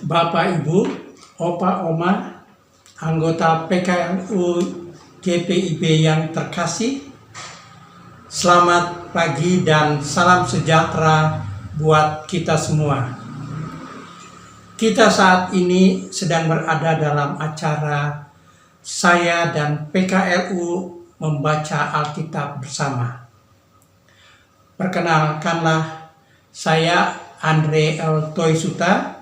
Bapak, Ibu, Opa, Oma, anggota PKLU GPIB yang terkasih, selamat pagi dan salam sejahtera buat kita semua. Kita saat ini sedang berada dalam acara saya dan PKLU membaca Alkitab bersama. Perkenalkanlah, saya Andre L. Toysuta,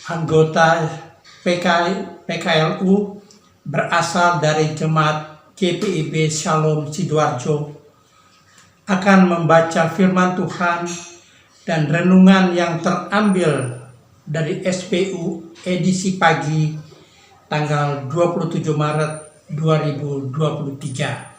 anggota PKLU berasal dari Jemaat GPIB Shalom Sidoarjo, akan membaca firman Tuhan dan renungan yang terambil dari SPU edisi pagi tanggal 27 Maret 2023.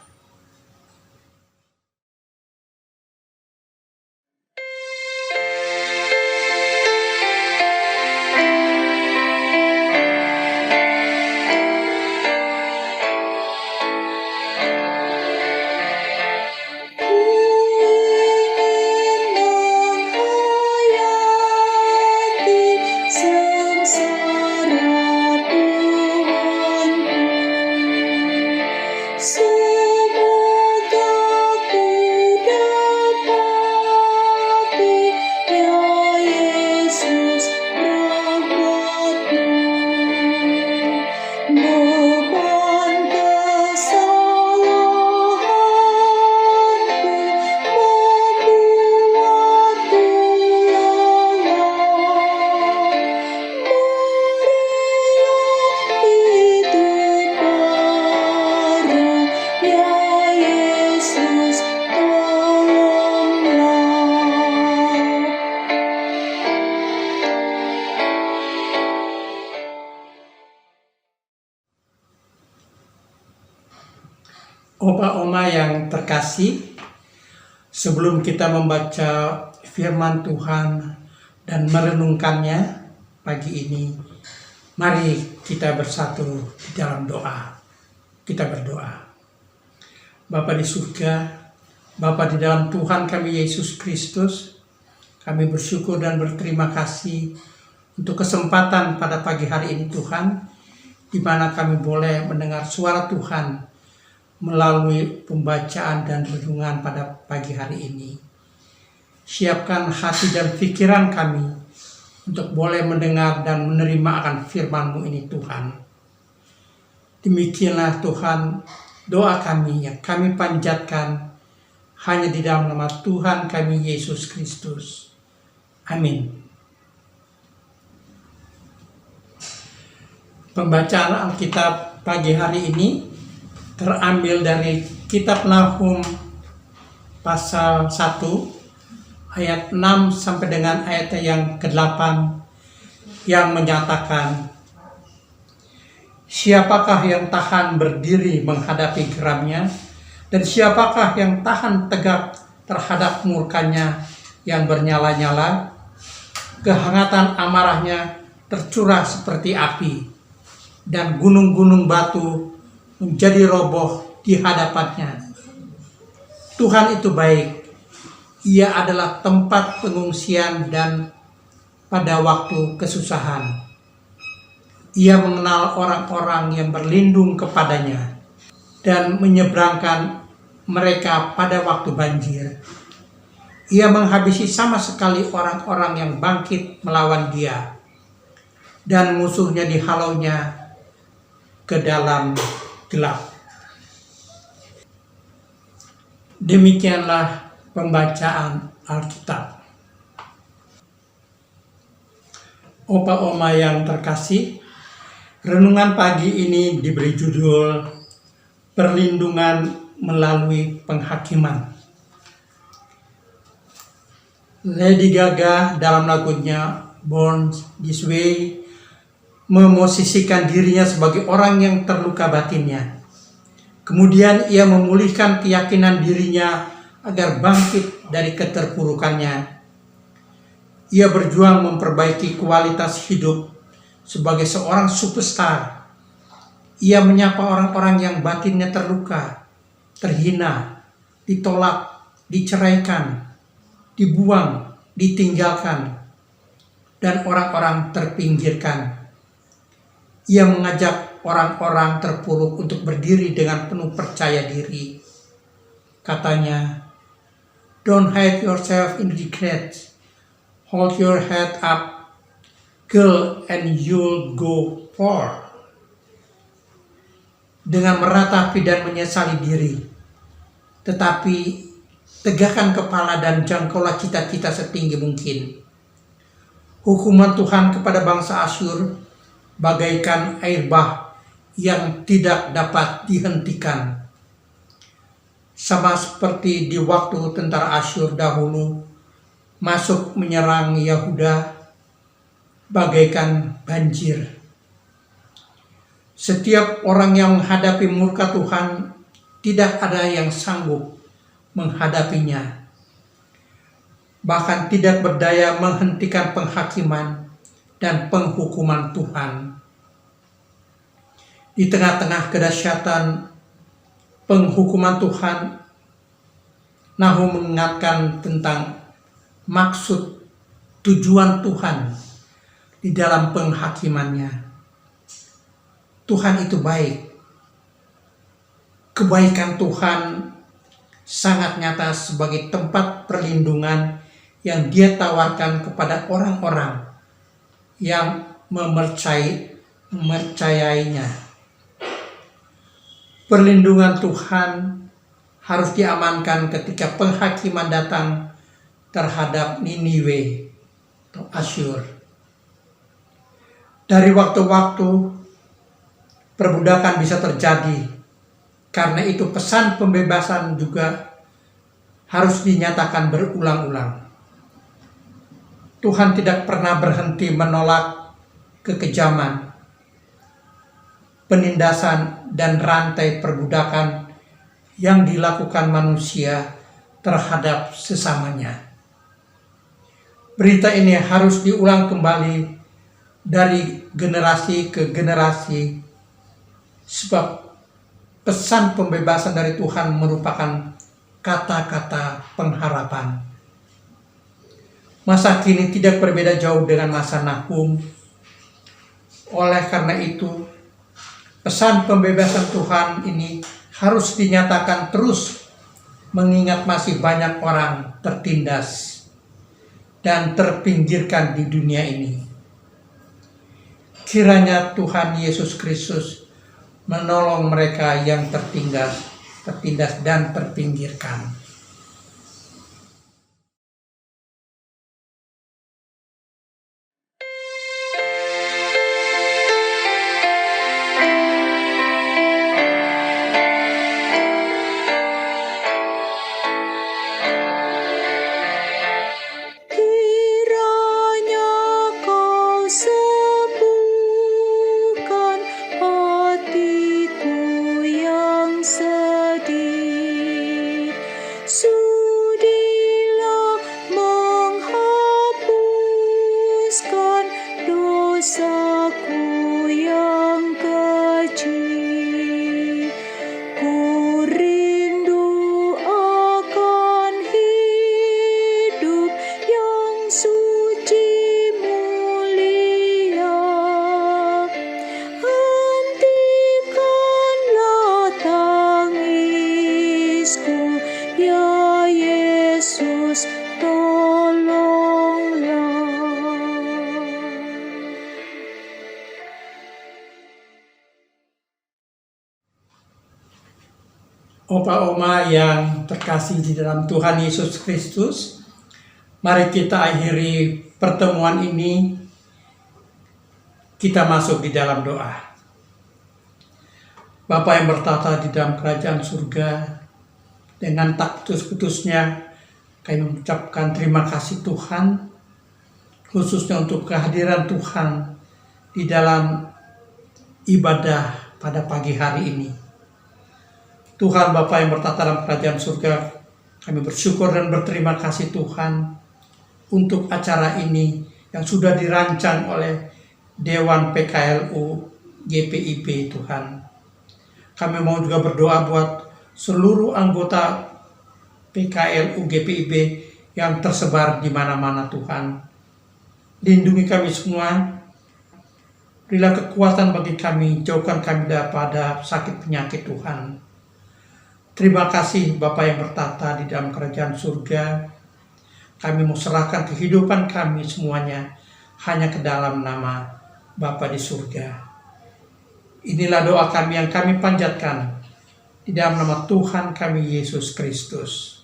Opa Oma yang terkasih, sebelum kita membaca firman Tuhan dan merenungkannya pagi ini, mari kita bersatu di dalam doa. Kita berdoa. Bapa di surga, Bapa di dalam Tuhan kami Yesus Kristus, kami bersyukur dan berterima kasih untuk kesempatan pada pagi hari ini Tuhan, di mana kami boleh mendengar suara Tuhan melalui pembacaan dan renungan pada pagi hari ini. Siapkan hati dan pikiran kami untuk boleh mendengar dan menerima akan firman-Mu ini Tuhan. Demikianlah Tuhan doa kami yang kami panjatkan hanya di dalam nama Tuhan kami Yesus Kristus. Amin. Pembacaan Alkitab pagi hari ini terambil dari kitab Nahum pasal 1 ayat 6 sampai dengan ayat yang ke-8 yang menyatakan, siapakah yang tahan berdiri menghadapi geramnya, dan siapakah yang tahan tegak terhadap murkanya yang bernyala-nyala? Kehangatan amarahnya tercurah seperti api, dan gunung-gunung batu menjadi roboh di hadapannya. Tuhan itu baik. Ia adalah tempat pengungsian dan pada waktu kesusahan. Ia mengenal orang-orang yang berlindung kepadanya dan menyeberangkan mereka pada waktu banjir. Ia menghabisi sama sekali orang-orang yang bangkit melawan dia, dan musuhnya dihalaunya ke dalam gelap. Demikianlah pembacaan Alkitab. Opa Oma yang terkasih, renungan pagi ini diberi judul Perlindungan Melalui Penghakiman. Lady Gaga dalam lagunya Born This Way memosisikan dirinya sebagai orang yang terluka batinnya. Kemudian ia memulihkan keyakinan dirinya agar bangkit dari keterpurukannya. Ia berjuang memperbaiki kualitas hidup sebagai seorang superstar. Ia menyapa orang-orang yang batinnya terluka, terhina, ditolak, diceraikan, dibuang, ditinggalkan. dan orang-orang terpinggirkan. Ia mengajak orang-orang terpuruk untuk berdiri dengan penuh percaya diri. Katanya, "Don't hide yourself in regret. Hold your head up, girl, and you'll go far." Dengan meratapi dan menyesali diri, tetapi tegakkan kepala dan jangkaulah cita-cita setinggi mungkin. Hukuman Tuhan kepada bangsa Asyur bagaikan air bah yang tidak dapat dihentikan. Sama seperti di waktu tentara Asyur dahulu masuk menyerang Yehuda bagaikan banjir. Setiap orang yang menghadapi murka Tuhan, tidak ada yang sanggup menghadapinya. Bahkan tidak berdaya menghentikan penghakiman dan penghukuman Tuhan. Di tengah-tengah kedahsyatan penghukuman Tuhan, Nahum mengingatkan tentang maksud tujuan Tuhan di dalam penghakimannya. Tuhan itu baik. Kebaikan Tuhan sangat nyata sebagai tempat perlindungan yang Dia tawarkan kepada orang-orang yang mempercayainya. Perlindungan Tuhan harus diamankan ketika penghakiman datang terhadap Niniwe atau Asyur. Dari waktu-waktu perbudakan bisa terjadi, karena itu pesan pembebasan juga harus dinyatakan berulang-ulang. Tuhan tidak pernah berhenti menolak kekejaman, penindasan, dan rantai perbudakan yang dilakukan manusia terhadap sesamanya. Berita ini harus diulang kembali dari generasi ke generasi, sebab pesan pembebasan dari Tuhan merupakan kata-kata pengharapan. Masa kini tidak berbeda jauh dengan masa Nahum. Oleh karena itu, pesan pembebasan Tuhan ini harus dinyatakan terus, mengingat masih banyak orang tertindas dan terpinggirkan di dunia ini. Kiranya Tuhan Yesus Kristus menolong mereka yang tertindas dan terpinggirkan. Opa-oma yang terkasih di dalam Tuhan Yesus Kristus, mari kita akhiri pertemuan ini, kita masuk di dalam doa. Bapa yang bertata di dalam kerajaan surga, dengan tak putus-putusnya kami mengucapkan terima kasih Tuhan, khususnya untuk kehadiran Tuhan di dalam ibadah pada pagi hari ini. Tuhan Bapa yang bertata dalam kerajaan surga, kami bersyukur dan berterima kasih Tuhan untuk acara ini yang sudah dirancang oleh Dewan PKLU GPIB Tuhan. Kami mau juga berdoa buat seluruh anggota PKLU GPIB yang tersebar di mana-mana Tuhan. Lindungi kami semua. Berilah kekuatan bagi kami, jauhkan kami daripada sakit penyakit Tuhan. Terima kasih Bapa yang bertata di dalam kerajaan surga. Kami mau serahkan kehidupan kami semuanya hanya ke dalam nama Bapa di surga. Inilah doa kami yang kami panjatkan di dalam nama Tuhan kami Yesus Kristus.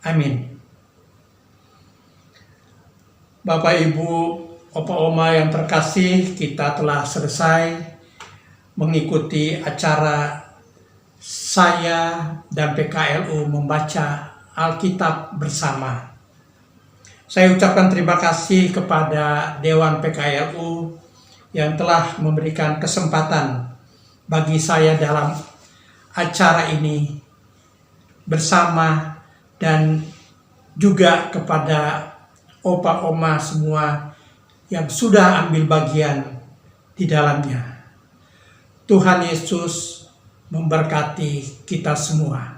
Amin. Bapak, Ibu, Opa Oma yang terkasih, kita telah selesai mengikuti acara saya dan PKLU membaca Alkitab bersama. Saya ucapkan terima kasih kepada Dewan PKLU yang telah memberikan kesempatan bagi saya dalam acara ini bersama, dan juga kepada Opa Oma semua yang sudah ambil bagian di dalamnya. Tuhan Yesus memberkati kita semua.